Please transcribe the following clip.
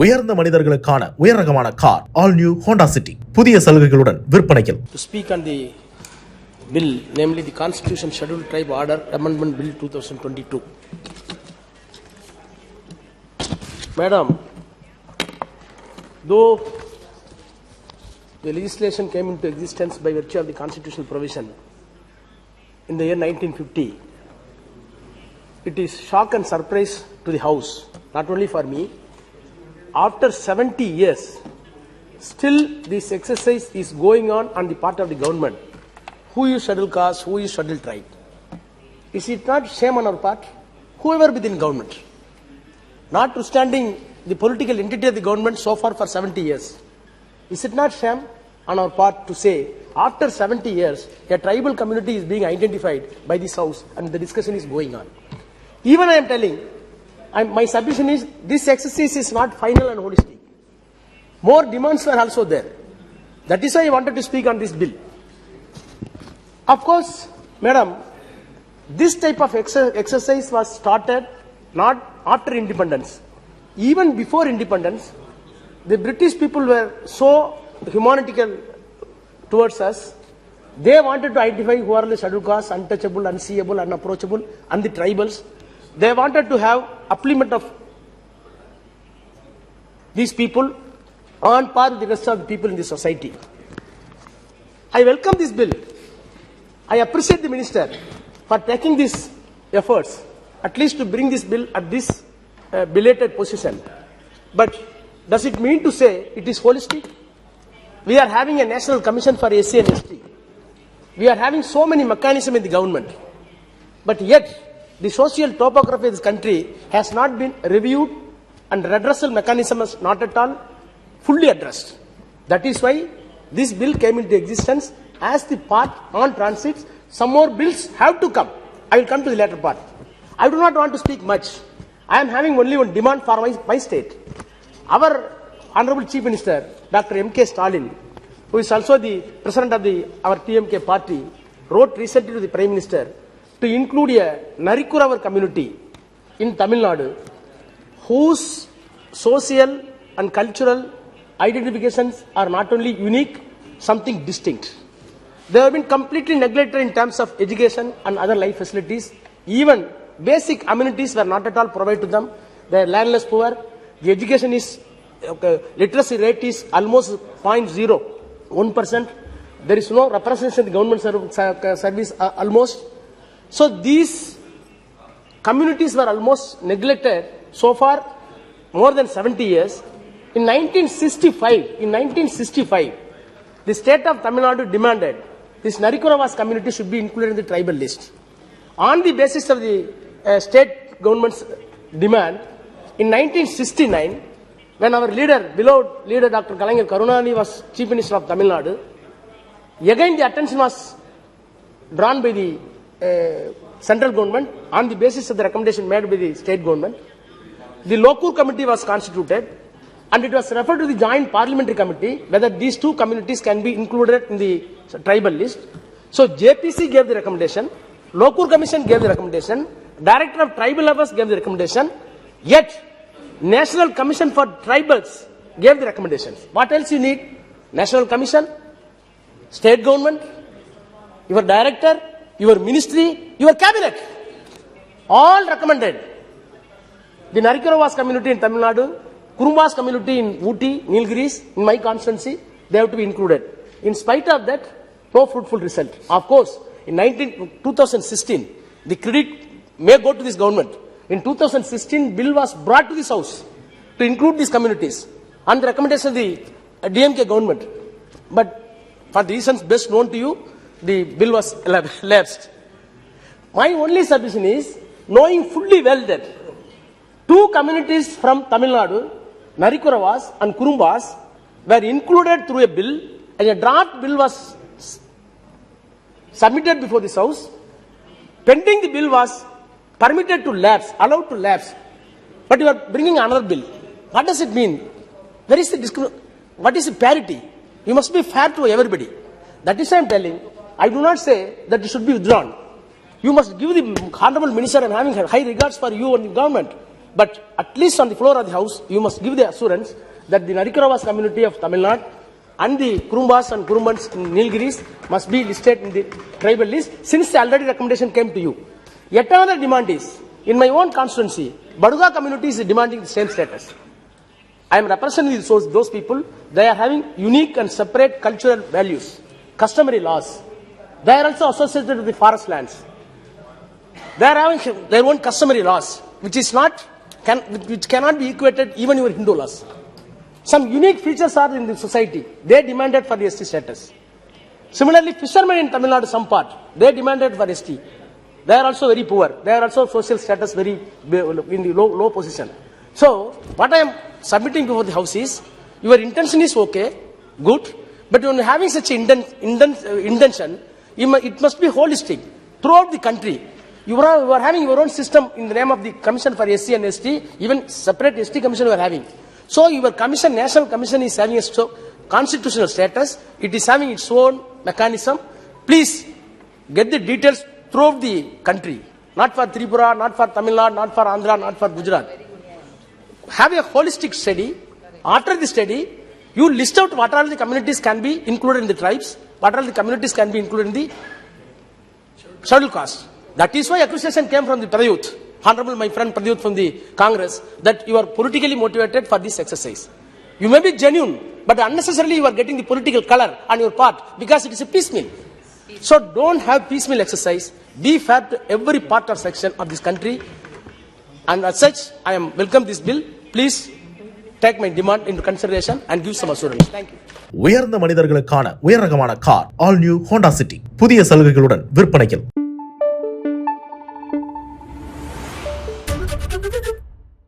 உயர்ந்த மனிதர்களுக்கான உயர் ரகமான car all new Honda City புதிய சலுகைகளுடன் விற்பனையில். To speak on the bill, namely the Constitution Scheduled Tribe Order Amendment Bill 2022. Madam, though the legislation came into existence by virtue of the constitutional provision in the year 1950, it is shock and surprise to the House, not only for me. After 70 years, still this exercise is going on the part of the government. Who is scheduled caste, who is scheduled tribe? Is it not shame on our part? Whoever within government, notwithstanding the political entity of the government so far for 70 years, is it not shame on our part to say after 70 years a tribal community is being identified by this House and the discussion is going on? Even I am telling, my submission is this exercise is not final and holistic. More demands were also there. That is why I wanted to speak on this bill. Of course, madam, this type of exercise was started not after independence. Even before independence, the British people were so humanitarian towards us. They wanted to identify who are the scheduled castes, untouchable, unseeable, unapproachable, and the tribals. They wanted to have upliftment of these people on par with the rest of the people in the society. I welcome this bill. I appreciate the minister for taking these efforts, at least to bring this bill at this belated position. But does it mean to say it is holistic? We are having a national commission for SC and ST. We are having so many mechanisms in the government. But yet, the social topography of this country has not been reviewed and redressal mechanism is not at all fully addressed. That is why this bill came into existence as the part on transit. Some more bills have to come. I will come to the latter part. I do not want to speak much. I am having only one demand for my state. Our Honorable Chief Minister, Dr. M.K. Stalin, who is also the President of our TMK party, wrote recently to the Prime Minister to include a Narikuravar community in Tamil Nadu whose social and cultural identifications are not only unique, something distinct. They have been completely neglected in terms of education and other life facilities. Even basic amenities were not at all provided to them. They are landless poor. The education is, literacy rate is almost 0.01%. There is no representation in the government service almost. So these communities were almost neglected so far more than 70 years. In 1965, the state of Tamil Nadu demanded this Narikuravas community should be included in the tribal list. On the basis of the state government's demand, in 1969, when our beloved leader Dr. Kalaignar Karunanidhi was Chief Minister of Tamil Nadu, again the attention was drawn by the central government on the basis of the recommendation made by the state government. The Lokur committee was constituted and it was referred to the joint parliamentary committee whether these two communities can be included in the tribal list. So JPC gave the recommendation, Lokur commission gave the recommendation, Director of Tribal Affairs gave the recommendation, yet National Commission for Tribals gave the recommendations. What else you need? National Commission, state government, your director, your ministry, your cabinet, all recommended. The Narikuravas community in Tamil Nadu, Kurumbas community in Ooty, Nilgiris, in my constituency, they have to be included. In spite of that, no fruitful result. Of course, in 2016, the credit may go to this government. In 2016, bill was brought to this House to include these communities on the recommendation of the DMK government. But for the reasons best known to you, the bill was lapsed. My only submission is, knowing fully well that two communities from Tamil Nadu, Narikuravas and Kurumbas, were included through a bill, and a draft bill was submitted before this House. Pending the bill was permitted to lapse, allowed to lapse. But you are bringing another bill. What does it mean? Where is the what is the parity? You must be fair to everybody. That is why I am telling. I do not say that it should be withdrawn. You must give the honorable minister, and having high regards for you and the government, But at least on the floor of the house, you must give the assurance that the Narikorovas community of Tamil Nadu and the Kurumbas and Kurumbans in Nilgiris must be listed in the tribal list since the already recommendation came to you. Yet another demand is, in my own constituency, Baduga community is demanding the same status. I am representing those people. They are having unique and separate cultural values, customary laws. They are also associated with the forest lands. They are having their own customary laws, which cannot be equated even your Hindu laws. Some unique features are in the society. They demanded for the ST status. Similarly, fishermen in Tamil Nadu, some part, they demanded for ST. They are also very poor. They are also social status very in the low position. So, what I am submitting before the house is, your intention is okay, good, but when having such intention, it must be holistic throughout the country. You are having your own system in the name of the Commission for SC and ST, even separate ST Commission you are having. So your commission, National Commission is having a constitutional status. It is having its own mechanism. Please get the details throughout the country. Not for Tripura, not for Tamil Nadu, not for Andhra, not for Gujarat. Have a holistic study. After the study, you list out what all the communities can be included in the tribes, what all the communities can be included in the scheduled caste. That is why accusation came from the Pradyut, Honorable my friend Pradyut from the Congress, that you are politically motivated for this exercise. You may be genuine, but unnecessarily you are getting the political color on your part because it is a piecemeal. So don't have piecemeal exercise. Be fair to every part or section of this country. And as such, I am welcome this bill. Please take my demand into consideration and give some assurance. Thank you. உயர்ந்த மனிதர்களுக்கான உயர் ரகமான car all new Honda City புதிய சலுகைகளுடன் விற்பனையில்.